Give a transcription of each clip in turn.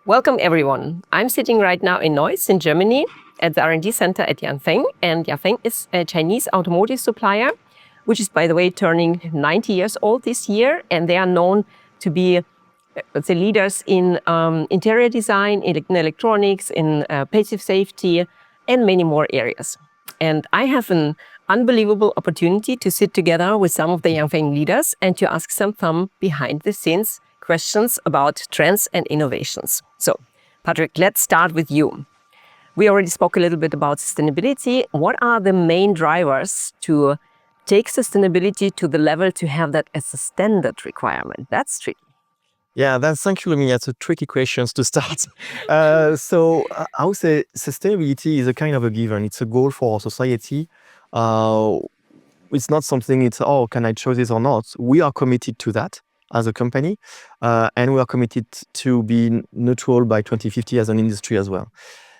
Welcome everyone. I'm sitting right now in Neuss in Germany at the R&D center at Yanfeng. And Yanfeng is a Chinese automotive supplier, which is, by the way, turning 90 years old this year. And they are known to be, let's say, leaders in interior design, in electronics, in passive safety, and many more areas. And I have an unbelievable opportunity to sit together with some of the Yanfeng leaders and to ask some behind the scenes questions about trends and innovations. So, Patrick, let's start with you. We already spoke a little bit about sustainability. What are the main drivers to take sustainability to the level to have that as a standard requirement? That's tricky. Yeah, thank you. I mean, that's a tricky question to start. I would say sustainability is a kind of a given. It's a goal for our society. It's not something can I choose this or not? We are committed to that as a company, and we are committed to be neutral by 2050 as an industry as well.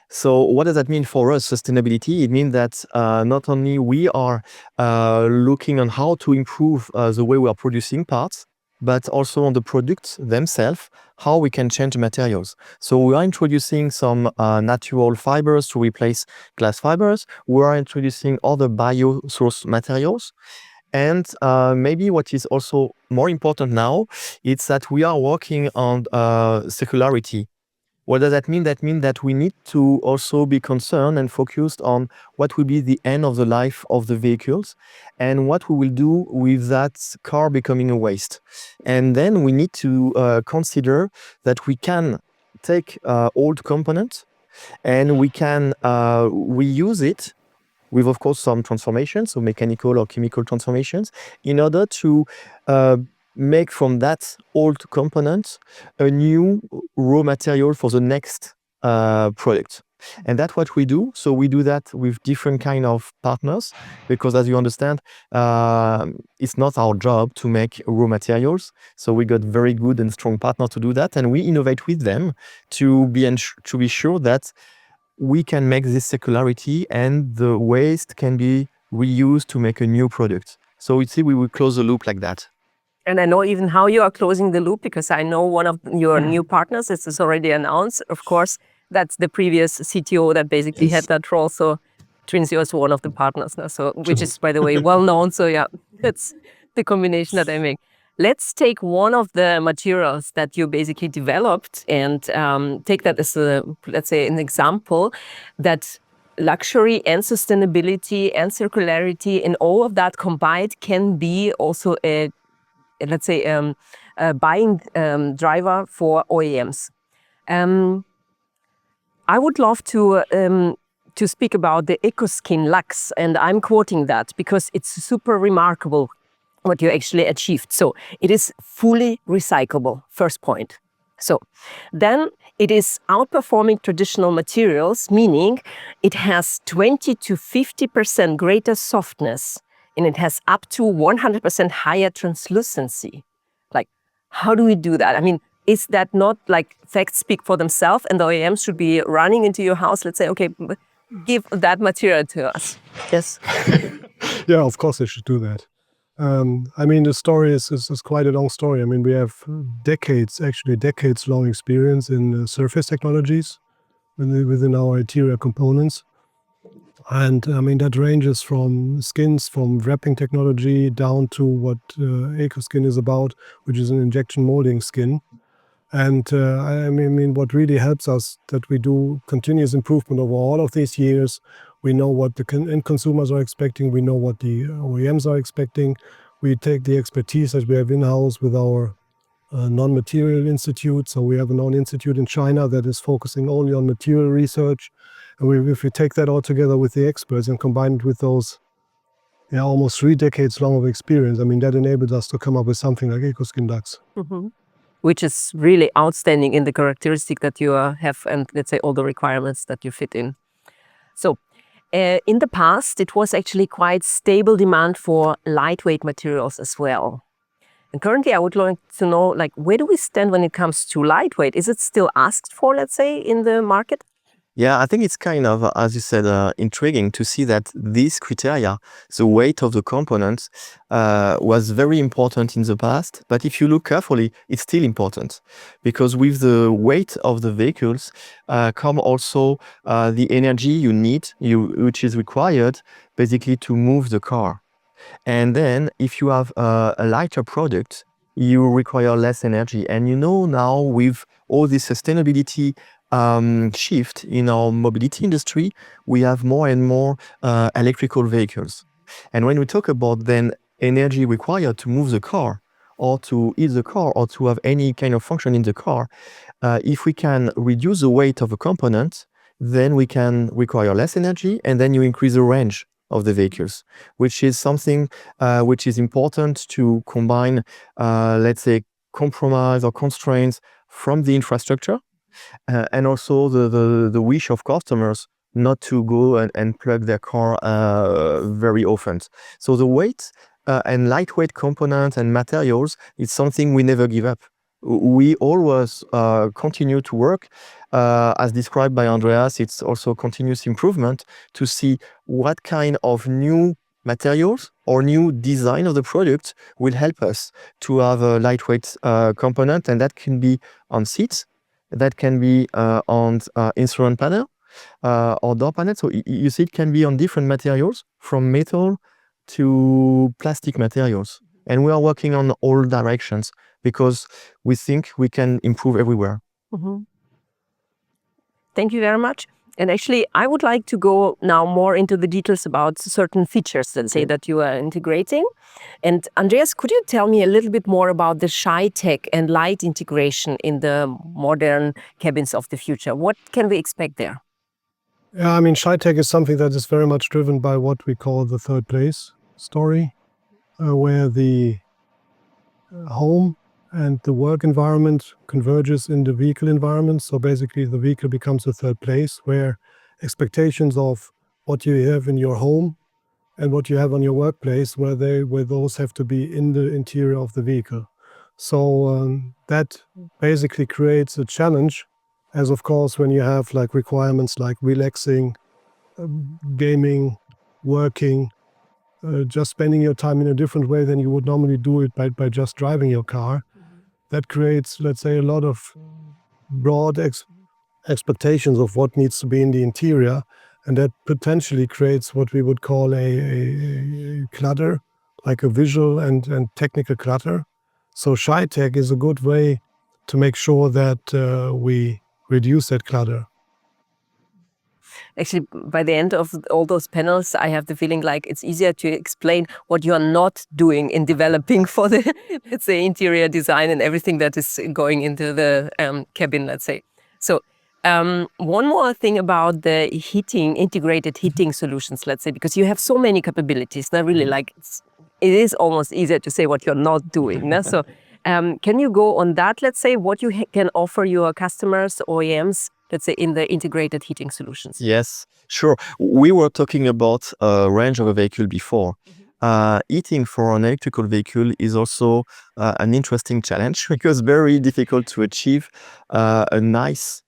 So what does that mean for us, sustainability? It means that not only we are looking on how to improve the way we are producing parts, but also on the products themselves, how we can change materials. So we are introducing some natural fibers to replace glass fibers. We are introducing other bio-sourced materials. And maybe what is also more important now, is that we are working on circularity. What does that mean? That means that we need to also be concerned and focused on what will be the end of the life of the vehicles and what we will do with that car becoming a waste. And then we need to consider that we can take old components and we can reuse it with, of course, some transformations, so mechanical or chemical transformations, in order to make from that old component a new raw material for the next product. And that's what we do. So we do that with different kind of partners, because as you understand, it's not our job to make raw materials. So we got very good and strong partners to do that. And we innovate with them to be sure that we can make this circularity and the waste can be reused to make a new product. So we will close the loop like that. And I know even how you are closing the loop, because I know one of your new partners, this is already announced, of course, that's the previous CTO that basically had that role. So Trinity is one of the partners now, so which is, by the way, well known. So yeah, that's the combination that I make. Let's take one of the materials that you basically developed and take that as let's say, an example that luxury and sustainability and circularity and all of that combined can be also a, let's say, a buying driver for OEMs. I would love to speak about the EcoSkin Lux, and I'm quoting that because it's super remarkable what you actually achieved. So it is fully recyclable, first point. So then it is outperforming traditional materials, meaning it has 20 to 50% greater softness, and it has up to 100% higher translucency. Like, how do we do that? I mean, is that not like facts speak for themselves and the OEMs should be running into your house, let's say, okay, give that material to us? Yes. Yeah, of course they should do that. I mean, the story is quite a long story. I mean, we have decades-long experience in surface technologies within our interior components. And I mean, that ranges from skins, from wrapping technology down to what EcoSkin is about, which is an injection molding skin. And I mean, what really helps us that we do continuous improvement over all of these years. We know what the end consumers are expecting. We know what the OEMs are expecting. We take the expertise that we have in-house with our non-material institute. So we have a non-institute in China that is focusing only on material research. And if we take that all together with the experts and combine it with those almost 3 decades long of experience, I mean, that enables us to come up with something like EcoSkin Lux. Mm-hmm. Which is really outstanding in the characteristic that you have and, let's say, all the requirements that you fit in. So in the past, it was actually quite stable demand for lightweight materials as well. And currently, I would like to know, like, where do we stand when it comes to lightweight? Is it still asked for, let's say, in the market? Yeah, I think it's kind of, as you said, intriguing to see that these criteria, the weight of the components, was very important in the past. But if you look carefully, it's still important because with the weight of the vehicles come also the energy you need, which is required basically to move the car. And then if you have a lighter product, you require less energy. And now with all this sustainability shift in our mobility industry, we have more and more electrical vehicles. And when we talk about then energy required to move the car or to heat the car or to have any kind of function in the car, if we can reduce the weight of a component, then we can require less energy and then you increase the range of the vehicles, which is something which is important to combine, let's say, compromise or constraints from the infrastructure and also the wish of customers not to go and plug their car very often. So the weight and lightweight components and materials is something we never give up. We always continue to work. As described by Andreas, it's also continuous improvement to see what kind of new materials or new design of the product will help us to have a lightweight component, and that can be on seats, that can be on instrument panel or door panel. So you see it can be on different materials from metal to plastic materials. And we are working on all directions because we think we can improve everywhere. Thank you very much. And actually, I would like to go now more into the details about certain features, let's say, that you are integrating. And Andreas, could you tell me a little bit more about the ShyTech and light integration in the modern cabins of the future? What can we expect there? Yeah, I mean, ShyTech is something that is very much driven by what we call the third place story, where the home and the work environment converges in the vehicle environment. So basically the vehicle becomes a third place where expectations of what you have in your home and what you have on your workplace, where those have to be in the interior of the vehicle. So that basically creates a challenge, as of course when you have like requirements like relaxing, gaming, working, just spending your time in a different way than you would normally do it by just driving your car. That creates, let's say, a lot of broad expectations of what needs to be in the interior, and that potentially creates what we would call a clutter, like a visual and technical clutter. So ShyTech is a good way to make sure that we reduce that clutter. Actually, by the end of all those panels, I have the feeling like it's easier to explain what you are not doing in developing for the, let's say, interior design and everything that is going into the cabin, let's say. So one more thing about the heating, integrated heating solutions, let's say, because you have so many capabilities. Now, really, like it is almost easier to say what you're not doing. No? So can you go on that, let's say, what you can offer your customers, OEMs, let's say, in the integrated heating solutions? Yes, sure. We were talking about range of a vehicle before. Heating for an electrical vehicle is also an interesting challenge because very difficult to achieve a nice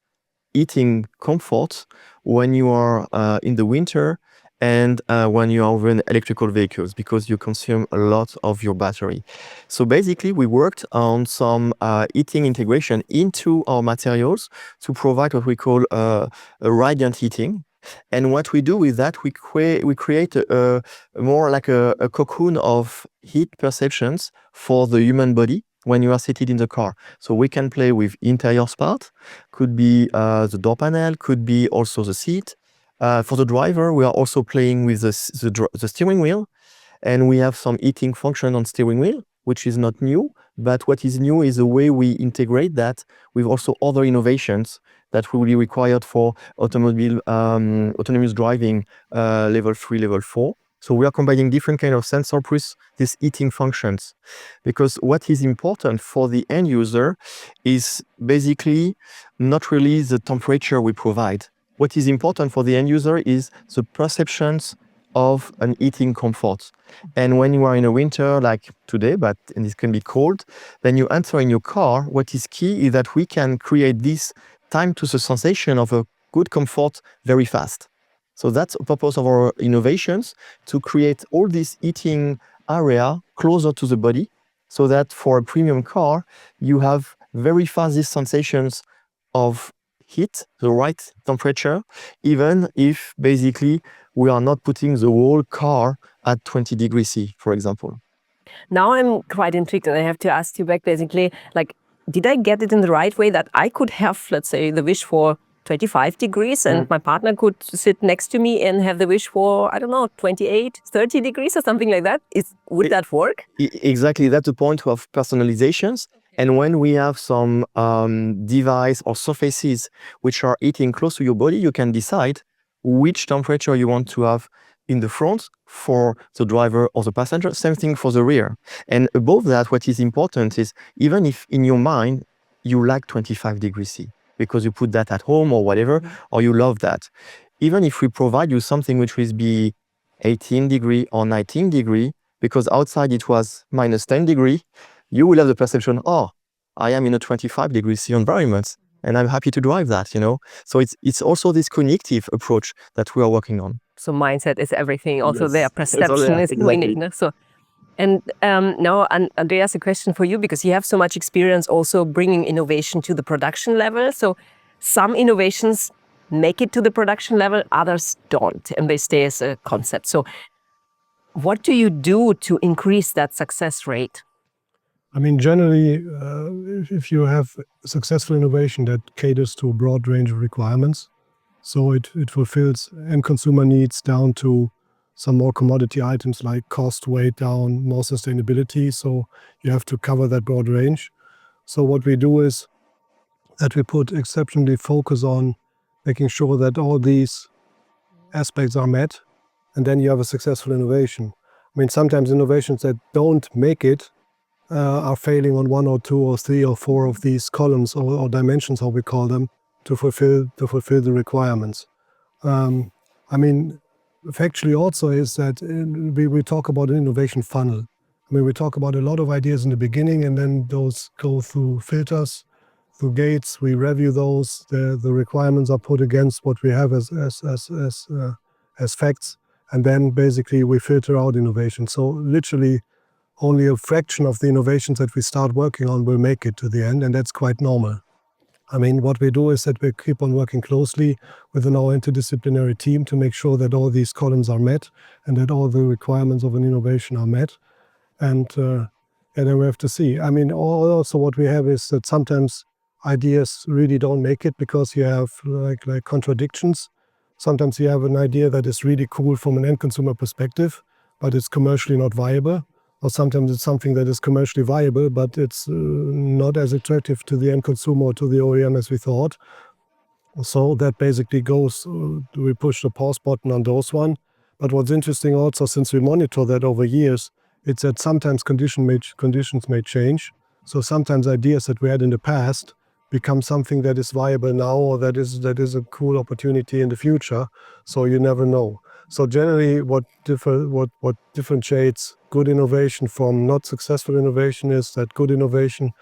heating comfort when you are in the winter and when you are in electrical vehicles because you consume a lot of your battery. So basically we worked on some heating integration into our materials to provide what we call a radiant heating. And what we do with that, we create a more like a cocoon of heat perceptions for the human body when you are seated in the car. So we can play with interior part, could be the door panel, could be also the seat. For the driver, we are also playing with the steering wheel, and we have some heating function on steering wheel, which is not new, but what is new is the way we integrate that with also other innovations that will be required for automobile autonomous driving level 3, level 4. So we are combining different kind of sensor with these heating functions, because what is important for the end user is basically not really the temperature we provide. What is important for the end user is the perceptions of an heating comfort. And when you are in a winter like today, and it can be cold, then you enter in your car, what is key is that we can create this time to the sensation of a good comfort very fast. So that's the purpose of our innovations, to create all this heating area closer to the body, so that for a premium car, you have very fast these sensations of heat, the right temperature, even if basically we are not putting the whole car at 20 degrees C, for example. Now I'm quite intrigued, and I have to ask you back basically, like, did I get it in the right way that I could have, let's say, the wish for 25 degrees and my partner could sit next to me and have the wish for, I don't know, 28, 30 degrees or something like that? Would that work? Exactly, that's the point of personalizations. And when we have some device or surfaces which are heating close to your body, you can decide which temperature you want to have in the front for the driver or the passenger. Same thing for the rear. And above that, what is important is, even if in your mind you like 25 degrees C, because you put that at home or whatever, or you love that, even if we provide you something which will be 18 degree or 19 degree, because outside it was minus 10 degree, you will have the perception, oh, I am in a 25 degrees C environment, and I'm happy to drive that, you know? So it's also this cognitive approach that we are working on. So mindset is everything. Also, Yes. their perception is Exactly. winning. So, and now, Andreas, a question for you, because you have so much experience also bringing innovation to the production level. So some innovations make it to the production level, others don't, and they stay as a concept. So what do you do to increase that success rate? I mean, generally, if you have successful innovation that caters to a broad range of requirements, so it fulfills end consumer needs down to some more commodity items like cost, weight down, more sustainability. So you have to cover that broad range. So what we do is that we put exceptionally focus on making sure that all these aspects are met, and then you have a successful innovation. I mean, sometimes innovations that don't make it are failing on 1 or 2 or 3 or 4 of these columns or dimensions, how we call them, to fulfill the requirements. I mean, factually also is that we talk about an innovation funnel. I mean, we talk about a lot of ideas in the beginning, and then those go through filters, through gates. We review those. The requirements are put against what we have as facts, and then basically we filter out innovation. So literally, only a fraction of the innovations that we start working on will make it to the end, and that's quite normal. I mean, what we do is that we keep on working closely within our interdisciplinary team to make sure that all these columns are met and that all the requirements of an innovation are met. And then we have to see. I mean, also what we have is that sometimes ideas really don't make it because you have like contradictions. Sometimes you have an idea that is really cool from an end consumer perspective, but it's commercially not viable. Or sometimes it's something that is commercially viable, but it's not as attractive to the end consumer or to the OEM as we thought. So that basically goes, we push the pause button on those one. But what's interesting also, since we monitor that over years, it's that sometimes conditions may change. So sometimes ideas that we had in the past become something that is viable now, or that is a cool opportunity in the future. So you never know. So generally, what differentiates good innovation from not successful innovation is that good innovation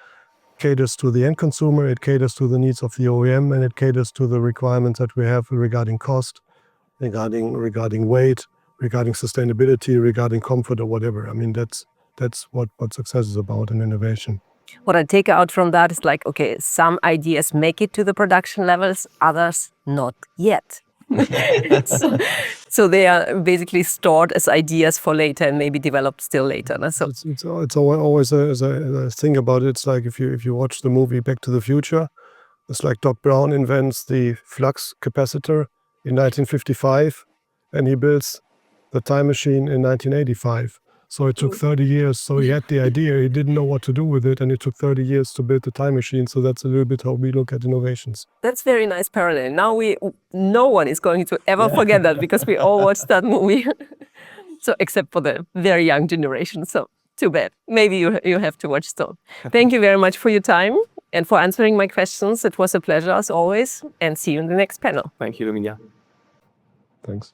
caters to the end consumer, it caters to the needs of the OEM, and it caters to the requirements that we have regarding cost, regarding weight, regarding sustainability, regarding comfort, or whatever. I mean, that's what success is about in innovation. What I take out from that is like, okay, some ideas make it to the production levels, others not yet. So they are basically stored as ideas for later and maybe developed still later. No? So it's always a thing about it. It's like if you watch the movie Back to the Future, it's like Doc Brown invents the flux capacitor in 1955, and he builds the time machine in 1985. So it took 30 years. So he had the idea, he didn't know what to do with it, and it took 30 years to build the time machine. So that's a little bit how we look at innovations. that's very nice parallel. Now no one is going to ever forget that, because we all watched that movie. So except for the very young generation. So too bad. Maybe you have to watch still. Thank you very much for your time and for answering my questions. It was a pleasure as always, and see you in the next panel. Thank you, Luminia. Thanks.